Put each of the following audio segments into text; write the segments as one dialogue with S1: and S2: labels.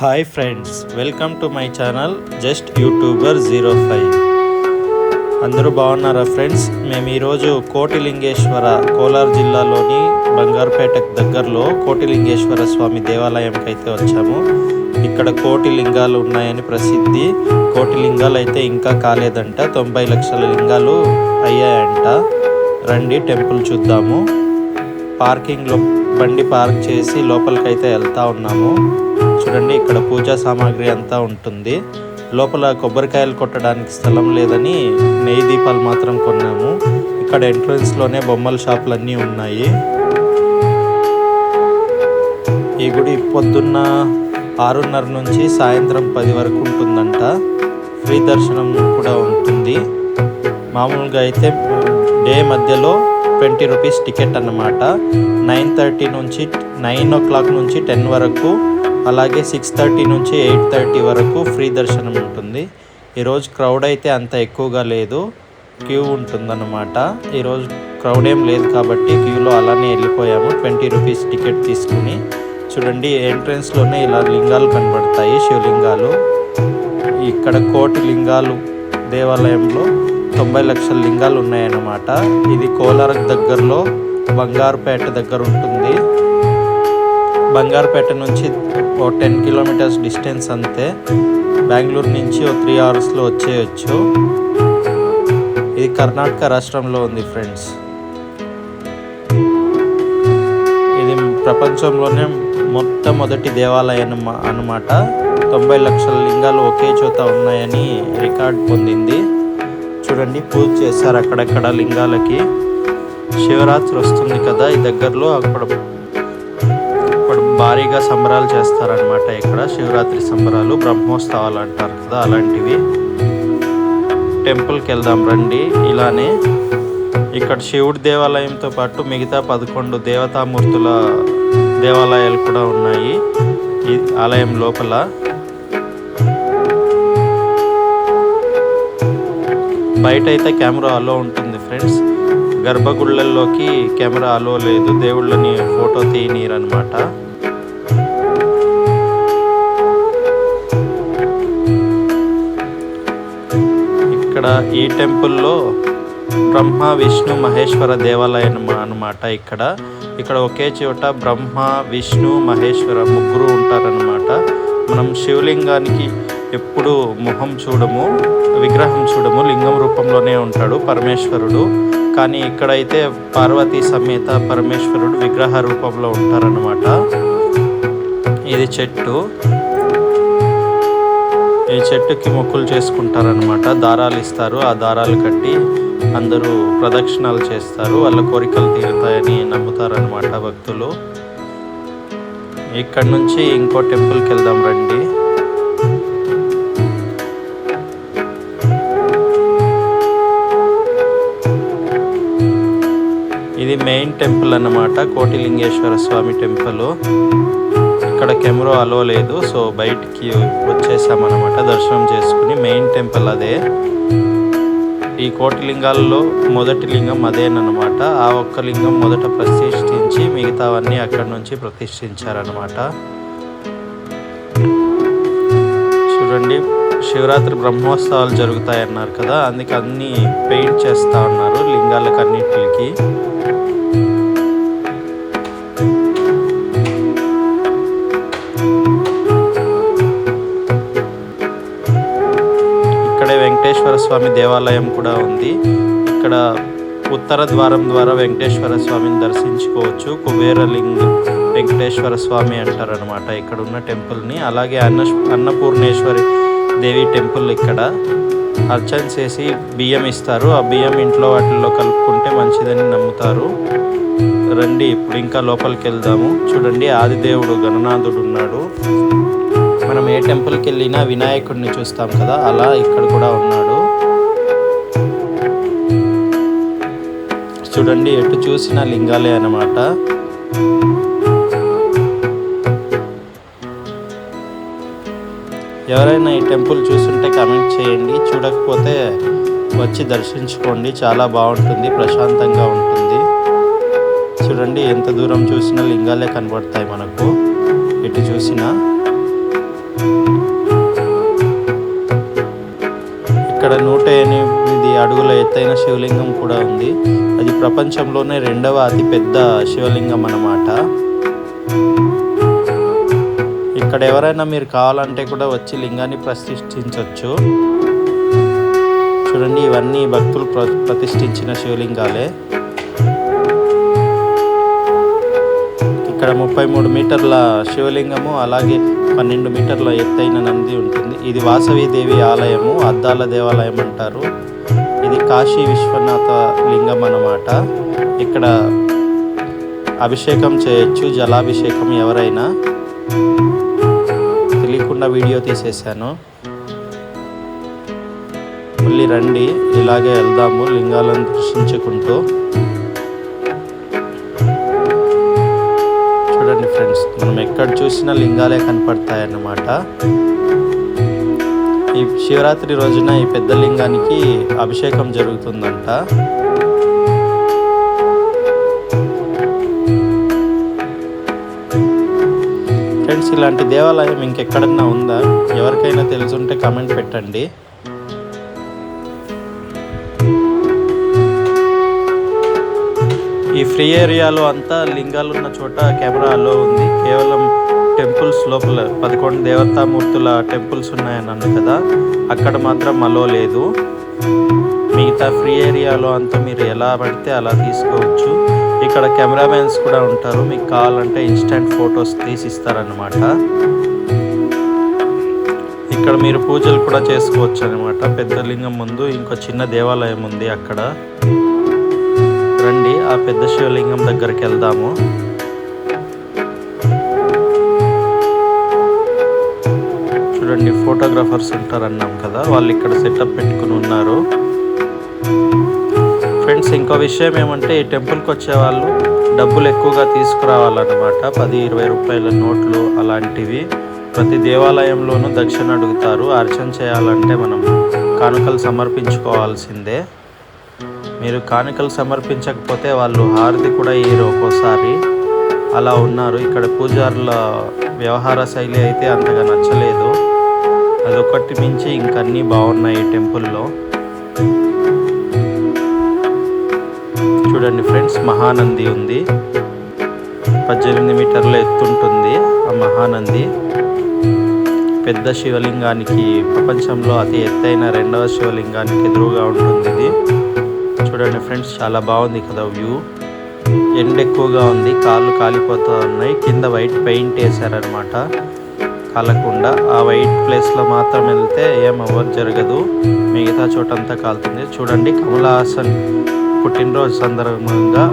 S1: Hi friends, welcome to my channel just YouTuber 05. అందరూ బాగున్నారా friends? మేము ఈరోజు కోటిలింగేశ్వర కోలార్ జిల్లాలోని బంగారుపేట దగ్గరలో కోటిలింగేశ్వర స్వామి దేవాలయంకి అయితే వచ్చాము. ఇక్కడ కోటి లింగాలు ఉన్నాయని ప్రసిద్ధి. కోటి లింగాలు అయితే ఇంకా కాలేదంట, 90 లక్షల లింగాలు అయ్యాయంట. రండి టెంపుల్ చూద్దాము. పార్కింగ్లో బండి పార్క్ చేసి లోపలికైతే వెళ్తూ ఉన్నాము. చూడండి, ఇక్కడ పూజా సామాగ్రి అంతా ఉంటుంది. లోపల కొబ్బరికాయలు కొట్టడానికి స్థలం లేదని నెయ్యి దీపాలు మాత్రం కొన్నాము. ఇక్కడ ఎంట్రన్స్లోనే బొమ్మల షాపులన్నీ ఉన్నాయి. ఈ గుడి పొద్దున్న 6:30 నుంచి సాయంత్రం 10 వరకు ఉంటుందంట. ఫ్రీ దర్శనం కూడా ఉంటుంది. మామూలుగా అయితే డే మధ్యలో 20 రూపీస్ టికెట్ అన్నమాట. 9:30 నుంచి 9 o'clock నుంచి 10 వరకు, అలాగే 6:30 నుంచి 8:30 వరకు ఫ్రీ దర్శనం ఉంటుంది. ఈరోజు క్రౌడ్ అయితే అంత ఎక్కువగా లేదు, క్యూ ఉంటుందన్నమాట. ఈరోజు క్రౌడ్ ఏం లేదు కాబట్టి క్యూలో అలానే వెళ్ళిపోయాము 20 రూపీస్ టికెట్ తీసుకుని. చూడండి, ఎంట్రన్స్లోనే ఇలా లింగాలు కనబడతాయి, శివలింగాలు. ఇక్కడ కోటి లింగాలు దేవాలయంలో 90 లక్షల లింగాలు ఉన్నాయన్నమాట. ఇది కోలార్ దగ్గరలో బంగారుపేట దగ్గర ఉంటుంది. బంగారుపేట నుంచి 10 కిలోమీటర్స్ డిస్టెన్స్ అంతే. బెంగళూరు నుంచి 3 అవర్స్లో వచ్చేయచ్చు. ఇది కర్ణాటక రాష్ట్రంలో ఉంది ఫ్రెండ్స్. ఇది ప్రపంచంలోనే మొట్టమొదటి దేవాలయం అన్నమాట. 90 లక్షల లింగాలు ఒకే చోట ఉన్నాయని రికార్డ్ పొందింది. చూడండి, పూజ చేశారు అక్కడక్కడ లింగాలకి. శివరాత్రి వస్తుంది కదా ఈ దగ్గరలో, అప్పుడు భారీగా సంబరాలు చేస్తారనమాట. ఇక్కడ శివరాత్రి సంబరాలు, బ్రహ్మోత్సవాలు అంటారు కదా, అలాంటివి. టెంపుల్కి వెళ్దాం రండి. ఇలానే ఇక్కడ శివుడి దేవాలయంతో పాటు మిగతా 11 దేవతామూర్తుల దేవాలయాలు కూడా ఉన్నాయి ఈ ఆలయం లోపల. బయట అయితే కెమెరా అలో ఉంటుంది ఫ్రెండ్స్. గర్భగుళ్ళల్లోకి కెమెరా అలో లేదు, దేవుళ్ళని ఫోటో తీయనీరనమాట. ఇక్కడ ఈ టెంపుల్లో బ్రహ్మ విష్ణు మహేశ్వర దేవాలయం అన్నమాట. ఇక్కడ ఒకే చోట బ్రహ్మ విష్ణు మహేశ్వర ముగ్గురు ఉంటారనమాట. మనం శివలింగానికి ఎప్పుడు మొహం చూడము, విగ్రహం చూడము, లింగం రూపంలోనే ఉంటాడు పరమేశ్వరుడు. కానీ ఇక్కడైతే పార్వతీ సమేత పరమేశ్వరుడు విగ్రహ రూపంలో ఉంటారన్నమాట. ఇది చెట్టు. ఈ చెట్టుకి మొక్కులు చేసుకుంటారనమాట. దారాలు ఇస్తారు, ఆ దారాలు కట్టి అందరూ ప్రదక్షిణాలు చేస్తారు. వాళ్ళ కోరికలు తీరుతాయని నమ్ముతారనమాట భక్తులు. ఇక్కడ నుంచి ఇంకో టెంపుల్కి వెళ్దాం రండి. ఇది మెయిన్ టెంపుల్ అన్నమాట, కోటిలింగేశ్వర స్వామి టెంపుల్. ఇక్కడ కెమెరా అలో లేదు, సో బయటికి వచ్చేసామన్నమాట దర్శనం చేసుకుని. మెయిన్ టెంపుల్ అదే. ఈ కోటి లింగాల్లో మొదటి లింగం అదేనమాట. ఆ ఒక్క లింగం మొదట ప్రతిష్ఠించి మిగతావన్నీ అక్కడి నుంచి ప్రతిష్ఠించారనమాట. చూడండి, శివరాత్రి బ్రహ్మోత్సవాలు జరుగుతాయన్నారు కదా, అందుకే అన్నీ పెయింట్ చేస్తూ ఉన్నారు లింగాలకు అన్నిటికి. ఇక్కడే వెంకటేశ్వర స్వామి దేవాలయం కూడా ఉంది. ఇక్కడ ఉత్తర ద్వారం ద్వారా వెంకటేశ్వర స్వామిని దర్శించుకోవచ్చు. కుబేరలింగ వెంకటేశ్వర స్వామి అంటారనమాట ఇక్కడ ఉన్న టెంపుల్ని. అలాగే అన్నపూర్ణేశ్వరి దేవి టెంపుల్. ఇక్కడ అర్చన చేసి బియ్యం ఇస్తారు. ఆ బియ్యం ఇంట్లో వాటిల్లో కలుపుకుంటే మంచిదని నమ్ముతారు. రండి ఇప్పుడు ఇంకా లోపలికి వెళ్దాము. చూడండి, ఆదిదేవుడు గణనాథుడు ఉన్నాడు. మనం ఏ టెంపుల్కి వెళ్ళినా వినాయకుడిని చూస్తాం కదా, అలా ఇక్కడ కూడా ఉన్నాడు. చూడండి, ఎటు చూసిన లింగాలే అన్నమాట. ఎవరైనా ఈ టెంపుల్ చూస్తుంటే కామెంట్ చేయండి. చూడకపోతే వచ్చి దర్శించుకోండి, చాలా బాగుంటుంది, ప్రశాంతంగా ఉంటుంది. చూడండి, ఎంత దూరం చూసినా లింగాలే కనబడతాయి మనకు, ఎటు చూసినా. ఇక్కడ 108 అడుగుల ఎత్తైన శివలింగం కూడా ఉంది. అది ప్రపంచంలోనే 2వ అతిపెద్ద శివలింగం అన్నమాట. ఇక్కడ ఎవరైనా మీరు కావాలంటే కూడా వచ్చి లింగాన్ని ప్రతిష్ఠించవచ్చు. చూడండి, ఇవన్నీ భక్తులు ప్రతిష్ఠించిన శివలింగాలే. ఇక్కడ 33 మీటర్ల శివలింగము, అలాగే 12 మీటర్ల ఎత్తైన నంది ఉంటుంది. ఇది వాసవీదేవి ఆలయము, అద్దాల దేవాలయం అంటారు. ఇది కాశీ విశ్వనాథ లింగం అన్నమాట. ఇక్కడ అభిషేకం చేయొచ్చు, జలాభిషేకం. ఎవరైనా తెలియకుండా వీడియో తీసేశాను. మళ్ళీ రండి, ఇలాగే వెళ్దాము లింగాలను దర్శించుకుంటూ. చూడండి ఫ్రెండ్స్, మనం ఎక్కడ చూసినా లింగాలే కనపడతాయన్నమాట. ఈ శివరాత్రి రోజున ఈ పెద్ద లింగానికి అభిషేకం జరుగుతుందంట. ఫ్రెండ్స్, ఇలాంటి దేవాలయం ఇంకెక్కడన్నా ఉందా? ఎవరికైనా తెలుసుంటే కామెంట్ పెట్టండి. ఈ ఫ్రీ ఏరియాలో అంతా లింగాలు ఉన్న చోట కెమెరా అలో ఉంది. కేవలం టెంపుల్స్ లోపల 11 దేవతామూర్తుల టెంపుల్స్ ఉన్నాయని అన్నాను కదా, అక్కడ మాత్రం అలో లేదు. మిగతా ఫ్రీ ఏరియాలో అంతా మీరు ఎలా పడితే అలా తీసుకోవచ్చు. ఇక్కడ కెమెరామెన్స్ కూడా ఉంటారు, మీకు కావాలంటే ఇన్స్టెంట్ ఫొటోస్ తీసిస్తారనమాట. ఇక్కడ మీరు పూజలు కూడా చేసుకోవచ్చు అనమాట. పెద్ద లింగం ముందు ఇంకో చిన్న దేవాలయం ఉంది. అక్కడ రండి, ఆ పెద్ద శివలింగం దగ్గరికి వెళ్దాము. చూడండి, ఫోటోగ్రాఫర్స్ ఉంటారన్నాం కదా, వాళ్ళు ఇక్కడ సెటప్ పెట్టుకుని ఉన్నారు. ఫ్రెండ్స్, ఇంకో విషయం ఏమంటే ఈ టెంపుల్కి వచ్చే వాళ్ళు డబ్బులు ఎక్కువగా తీసుకురావాలన్నమాట. 10-20 రూపాయల నోట్లు అలాంటివి. ప్రతి దేవాలయంలోనూ దక్షిణ అడుగుతారు. అర్చన చేయాలంటే మనం కానుకలు సమర్పించుకోవాల్సిందే. మీరు కానుకలు సమర్పించకపోతే వాళ్ళు హారతి కూడా ఇయ్యరు ఒక్కోసారి. అలా ఉన్నారు. ఇక్కడ పూజారుల వ్యవహార శైలి అయితే అంతగా నచ్చలేదు. అదొకటి మించి ఇంకన్నీ బాగున్నాయి టెంపుల్లో. చూడండి ఫ్రెండ్స్, మహానంది ఉంది. 18 మీటర్ల ఎత్తుంటుంది ఆ మహానంది. పెద్ద శివలింగానికి, ప్రపంచంలో అతి ఎత్తైన 2వ శివలింగానికి ఎదురుగా ఉంటుంది ఇది. చూడండి ఫ్రెండ్స్, చాలా బాగుంది కదా వ్యూ. ఎండ ఎక్కువగా ఉంది, కాళ్ళు కాలిపోతూ ఉన్నాయి. కింద వైట్ పెయింట్ వేసారనమాట కాలకుండా. ఆ వైట్ ప్లేస్లో మాత్రం వెళ్తే ఏమవ్వదు, జరగదు. మిగతా చోటంతా కాలుతుంది. చూడండి, కమల్ హాసన్ పుట్టినరోజు సందర్భంగా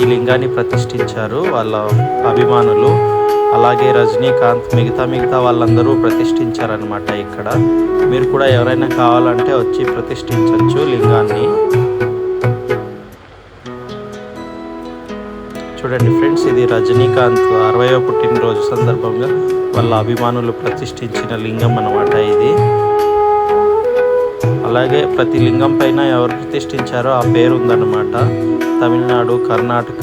S1: ఈ లింగాన్ని ప్రతిష్ఠించారు వాళ్ళ అభిమానులు. అలాగే రజనీకాంత్, మిగతా వాళ్ళందరూ ప్రతిష్ఠించారనమాట. ఇక్కడ మీరు కూడా ఎవరైనా కావాలంటే వచ్చి ప్రతిష్ఠించవచ్చు లింగాన్ని. చూడండి ఫ్రెండ్స్, ఇది రజనీకాంత్ 60వ పుట్టినరోజు సందర్భంగా వాళ్ళ అభిమానులు ప్రతిష్ఠించిన లింగం అన్నమాట ఇది. అలాగే ప్రతి లింగం పైన ఎవరు ప్రతిష్ఠించారో ఆ పేరు ఉందన్నమాట. తమిళనాడు, కర్ణాటక,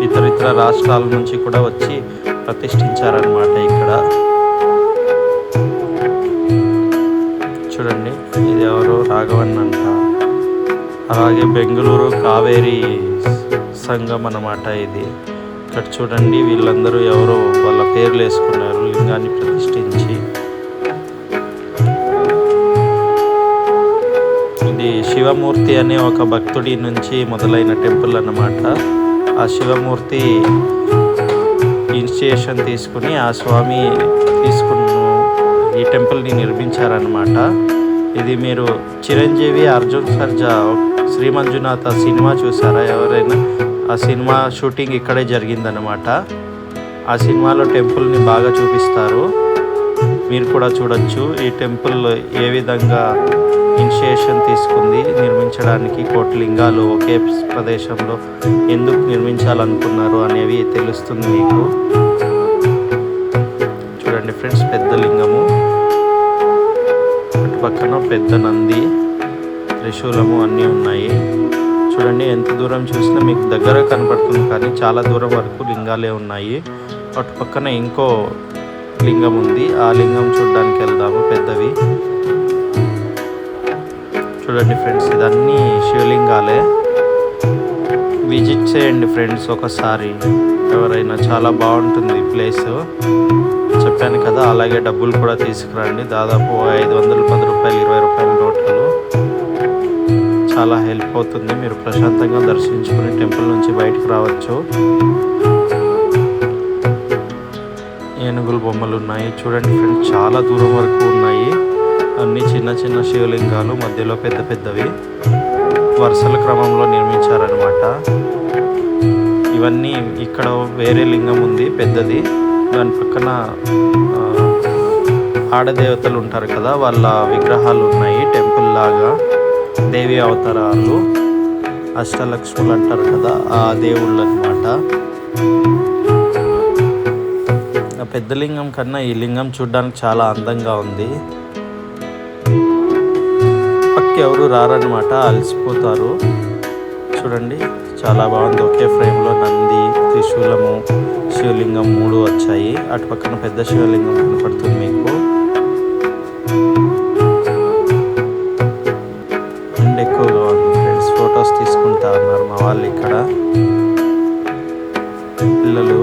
S1: ఇతర రాష్ట్రాల నుంచి కూడా వచ్చి ప్రతిష్ఠించారనమాట ఇక్కడ. చూడండి, ఇది ఎవరో రాఘవన్ అంట. అలాగే బెంగళూరు కావేరీ సంఘం అన్నమాట ఇది. ఇక్కడ చూడండి, వీళ్ళందరూ ఎవరో వాళ్ళ పేర్లు వేసుకున్నారు లింగాన్ని ప్రతిష్ఠించి. ఇది శివమూర్తి అనే ఒక భక్తుడి నుంచి మొదలైన టెంపుల్ అన్నమాట. ఆ శివమూర్తి ఇనిషియేషన్ తీసుకుని ఆ స్వామి ఈ టెంపుల్ని నిర్మించారనమాట. ఇది మీరు చిరంజీవి, అర్జున్ సర్జా శ్రీ మంజునాథ సినిమా చూసారా ఎవరైనా? ఆ సినిమా షూటింగ్ ఇక్కడే జరిగిందనమాట. ఆ సినిమాలో టెంపుల్ని బాగా చూపిస్తారు, మీరు కూడా చూడొచ్చు. ఈ టెంపుల్ ఏ విధంగా ఇనిషియేషన్ తీసుకుంది నిర్మించడానికి, కోటి లింగాలు ఒకే ప్రదేశంలో ఎందుకు నిర్మించాలనుకున్నారు అనేవి తెలుస్తుంది మీకు. చూడండి ఫ్రెండ్స్, పెద్ద లింగము, అటుపక్కన పెద్ద నంది, త్రిశూలము అన్నీ ఉన్నాయి. చూడండి, ఎంత దూరం చూసినా మీకు దగ్గర కనపడుతుంది, కానీ చాలా దూరం వరకు లింగాలే ఉన్నాయి. అటు పక్కన ఇంకో లింగం ఉంది, ఆ లింగం చూడడానికి వెళ్దాము. పెద్దవి చూడండి ఫ్రెండ్స్, ఇదన్నీ శివలింగాలే. విజిట్ చేయండి ఫ్రెండ్స్ ఒకసారి ఎవరైనా, చాలా బాగుంటుంది ప్లేస్. చెప్పాను కదా, అలాగే డబ్బులు కూడా తీసుకురండి. దాదాపు 510 రూపాయలు, 20 రూపాయల నోట్లు. చాలా హెల్ప్ అవుతుంది. మీరు ప్రశాంతంగా దర్శించుకుని టెంపుల్ నుంచి బయటకు రావచ్చు. ఏనుగుల బొమ్మలు ఉన్నాయి చూడండి ఫ్రెండ్స్, చాలా దూరం వరకు ఉన్నాయి. అన్ని చిన్న చిన్న శివలింగాలు, మధ్యలో పెద్ద పెద్దవి వరుసల క్రమంలో నిర్మించారనమాట. ఇవన్నీ ఇక్కడ వేరే లింగం ఉంది పెద్దది, దాని పక్కన ఆడదేవతలు ఉంటారు కదా, వాళ్ళ విగ్రహాలు ఉన్నాయి. టెంపుల్ లాగా దేవి అవతారాలు, అష్టలక్ష్ములు అంటారు కదా, ఆ దేవుళ్ళు అనమాట. ఆ పెద్ద లింగం కన్నా ఈ లింగం చూడడానికి చాలా అందంగా ఉంది. పక్కకి ఎవరు రారనమాట, అలసిపోతారు. చూడండి చాలా బాగుంది. ఒకే ఫ్రేమ్లో నంది, త్రిశూలము, శివలింగం 3 వచ్చాయి. అటు పక్కన పెద్ద శివలింగం కనపడుతుంది మీకు. ఎండ ఎక్కువగా ఉంది ఫ్రెండ్స్, ఫొటోస్ తీసుకుంటా ఉన్నారు మా వాళ్ళు ఇక్కడ. పిల్లలు.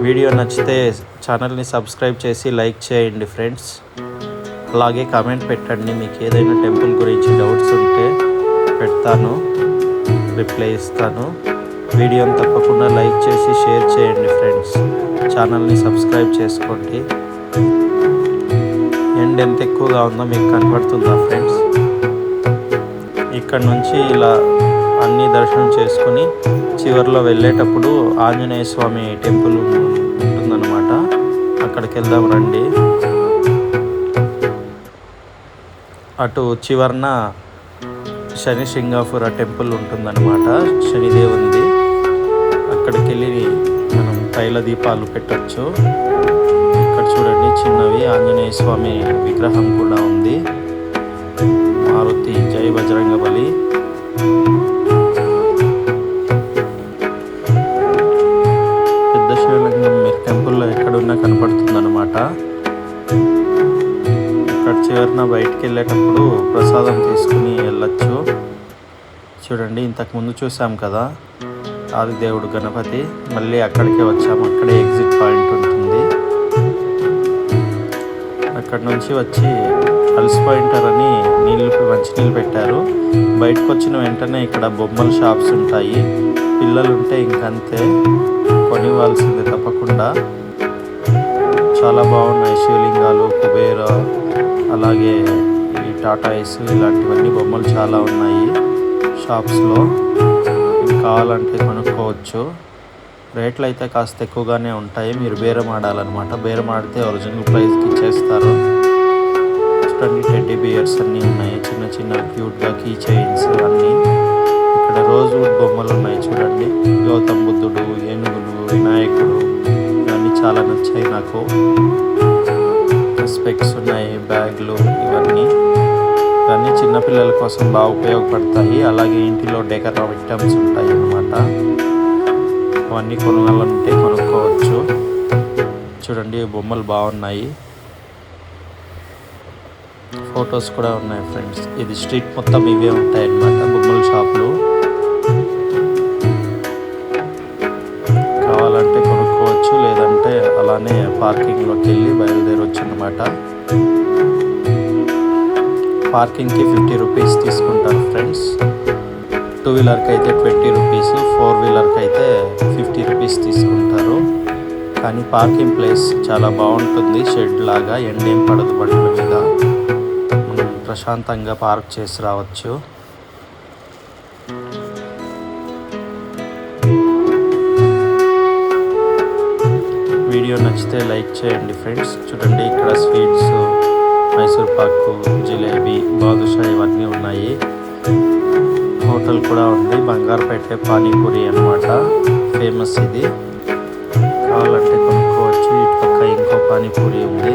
S1: వీడియో నచ్చితే ఛానల్ని సబ్స్క్రైబ్ చేసి లైక్ చేయండి ఫ్రెండ్స్. అలాగే కామెంట్ పెట్టండి, మీకు ఏదైనా టెంపుల్ గురించి డౌట్స్ ఉంటే పెడతాను, రిప్లై ఇస్తాను. వీడియోని తప్పకుండా లైక్ చేసి షేర్ చేయండి ఫ్రెండ్స్. ఛానల్ని సబ్స్క్రైబ్ చేసుకోండి. ఎండ్ ఎంత ఎక్కువగా ఉందో మీకు కనపడుతుందా ఫ్రెండ్స్? ఇక్కడ నుంచి ఇలా అన్ని దర్శనం చేసుకుని చివరిలో వెళ్ళేటప్పుడు ఆంజనేయ స్వామి టెంపుల్ ఉంటుందన్నమాట. అక్కడికి వెళ్దాం రండి. అటు చివరన శని సింగాపుర టెంపుల్ ఉంటుందన్నమాట, శనిదేవుంది. అక్కడికి వెళ్ళి మనం తైల దీపాలు పెట్టచ్చు. ఇక్కడ చూడండి చిన్నవి ఆంజనేయ స్వామి విగ్రహం కూడా ఉంది. మారుతి జై బజరంగబలి. పెద్ద శివలింగం మీరు టెంపుల్లో ఎక్కడున్నా కనపడుతుందన్నమాట. ఇక్కడ చివరిన బయటికి వెళ్ళేటప్పుడు ప్రసాదం తీసుకుని వెళ్ళచ్చు. చూడండి, ఇంతకుముందు చూసాం కదా ఆదిదేవుడు గణపతి, మళ్ళీ అక్కడికే వచ్చాము. అక్కడే ఎగ్జిట్ పాయింట్ ఉంటుంది. అక్కడ నుంచి వచ్చి అలసిపోయింటారని మంచినీళ్ళు పెట్టారు. బయటకు వచ్చిన వెంటనే ఇక్కడ బొమ్మల షాప్స్ ఉంటాయి. పిల్లలు ఉంటే ఇంకంతే, కొనివ్వాల్సిందే తప్పకుండా. చాలా బాగున్నాయి శివలింగాలు, కుబేర, అలాగే ఈ టాటా ఐస్, ఇలాంటివన్నీ బొమ్మలు చాలా ఉన్నాయి షాప్స్లో. కావాలంటే కొనుక్కోవచ్చు. రేట్లు అయితే కాస్త ఎక్కువగానే ఉంటాయి. మీరు బేరం ఆడాలన్నమాట. బేరం ఆడితే ఒరిజినల్ ప్రైస్కి ఇచ్చేస్తారు. చూడండి, టెడ్డీ బియర్స్ అన్నీ ఉన్నాయి, చిన్న చిన్న క్యూట్గా కీ చైన్స్ అన్నీ. ఇక్కడ రోజ్వుడ్ బొమ్మలు ఉన్నాయి చూడండి, గౌతమ్ బుద్ధుడు, ఏనుగులు, వినాయకుడు, ఇవన్నీ చాలా నచ్చాయి నాకు. స్పెక్స్ ఉన్నాయి, బ్యాగ్లు, ఇవన్నీ చిన్నపిల్లల కోసం బాగా ఉపయోగపడతాయి. అలాగే ఇంటిలో డెకర్ ఐటమ్స్ ఉంటాయి అన్నమాట. అవన్నీ కొనాలంటే కొనుక్కోవచ్చు. చూడండి, బొమ్మలు బాగున్నాయి, ఫొటోస్ కూడా ఉన్నాయి ఫ్రెండ్స్. ఇది స్ట్రీట్ మొత్తం ఇవే ఉంటాయి అన్నమాట బొమ్మల షాపులు. కావాలంటే కొనుక్కోవచ్చు, లేదంటే అలానే పార్కింగ్లోకి వెళ్ళి బయలుదేరవచ్చు అన్నమాట. పార్కింగ్కి 50 రూపీస్ తీసుకుంటారు ఫ్రెండ్స్. 2 వీలర్కి అయితే 20 రూపీస్, 4 వీలర్కి అయితే 50 రూపీస్ తీసుకుంటారు. కానీ పార్కింగ్ ప్లేస్ చాలా బాగుంటుంది, షెడ్ లాగా. ఎండేం పడదు బండ్ల మీద, మనం ప్రశాంతంగా పార్క్ చేసి రావచ్చు. వీడియో నచ్చితే లైక్ చేయండి ఫ్రెండ్స్. చూడండి, ఇక్కడ స్వీట్స్, మైసూర్ పాకు, జిలేబీ, బాదుషా ఇవన్నీ ఉన్నాయి. హోటల్ కూడా ఉంది, బంగారుపేట పానీపూరి అన్నమాట, ఫేమస్ ఇది. కావాలంటే కొనుక్కోవచ్చు. ఇటు పక్క ఇంకో పానీపూరి ఉంది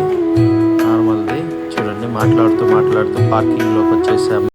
S1: నార్మల్ది. చూడండి, మాట్లాడుతూ పార్కింగ్లోకి వచ్చేసాము.